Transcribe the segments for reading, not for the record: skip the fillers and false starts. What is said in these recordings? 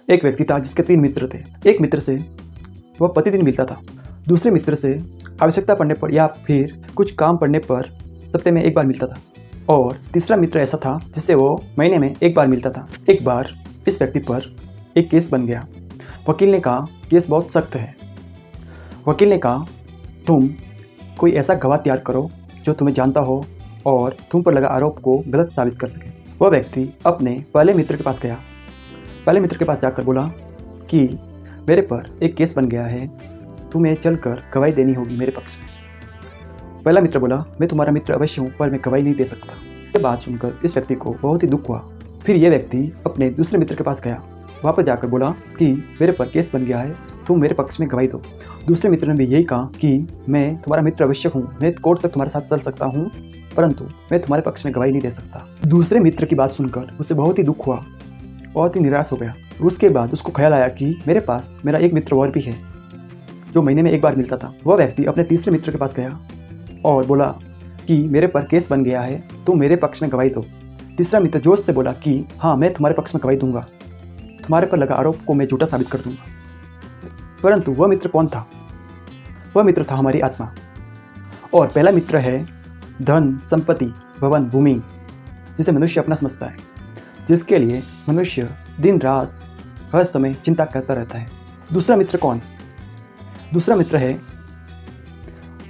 एक व्यक्ति था जिसके 3 मित्र थे। एक मित्र से वह प्रतिदिन मिलता था, दूसरे मित्र से आवश्यकता पड़ने पर या फिर कुछ काम पड़ने पर सप्ताह में 1 बार मिलता था और तीसरा मित्र ऐसा था जिससे वो महीने में 1 बार मिलता था। एक बार इस व्यक्ति पर एक केस बन गया। वकील ने कहा केस बहुत सख्त है। वकील ने कहा तुम कोई ऐसा गवाह तैयार करो जो तुम्हें जानता हो और तुम पर लगा आरोप को गलत साबित कर सके। वह व्यक्ति अपने पहले मित्र के पास गया। पहले मित्र के पास जाकर बोला कि मेरे पर एक केस बन गया है, तुम्हें चलकर गवाही देनी होगी मेरे पक्ष में। पहला मित्र बोला मैं तुम्हारा मित्र अवश्य हूँ पर मैं गवाही नहीं दे सकता। ये बात सुनकर इस व्यक्ति को बहुत ही दुख हुआ। फिर यह व्यक्ति अपने दूसरे मित्र के पास गया। वहाँ पर जाकर बोला कि मेरे पर केस बन गया है, तुम मेरे पक्ष में गवाही दो। दूसरे मित्र ने भी यही कहा कि मैं तुम्हारा मित्र अवश्य हूँ, मैं कोर्ट तक तुम्हारे साथ चल सकता हूँ परंतु मैं तुम्हारे पक्ष में गवाही नहीं दे सकता। दूसरे मित्र की बात सुनकर उसे बहुत ही दुख हुआ, बहुत ही निराश हो गया। उसके बाद उसको ख्याल आया कि मेरे पास मेरा एक मित्र और भी है जो महीने में 1 बार मिलता था। वह व्यक्ति अपने तीसरे मित्र के पास गया और बोला कि मेरे पर केस बन गया है, तुम मेरे पक्ष में गवाही दो। तीसरा मित्र जोश से बोला कि हाँ मैं तुम्हारे पक्ष में गवाही दूंगा, तुम्हारे पर लगा आरोप को मैं झूठा साबित कर दूंगा। परंतु वह मित्र कौन था? वह मित्र था हमारी आत्मा। और पहला मित्र है धन, संपत्ति, भवन, भूमि, जिसे मनुष्य अपना समझता है, जिसके लिए मनुष्य दिन रात हर समय चिंता करता रहता है। दूसरा मित्र कौन? दूसरा मित्र है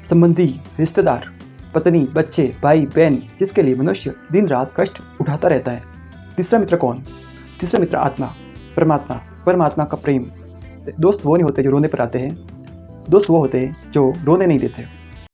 संबंधी, रिश्तेदार, पत्नी, बच्चे, भाई, बहन, जिसके लिए मनुष्य दिन रात कष्ट उठाता रहता है। तीसरा मित्र कौन? तीसरा मित्र आत्मा, परमात्मा, परमात्मा का प्रेम। दोस्त वो नहीं होते जो रोने पर आते हैं, दोस्त वो होते हैं जो रोने नहीं देते।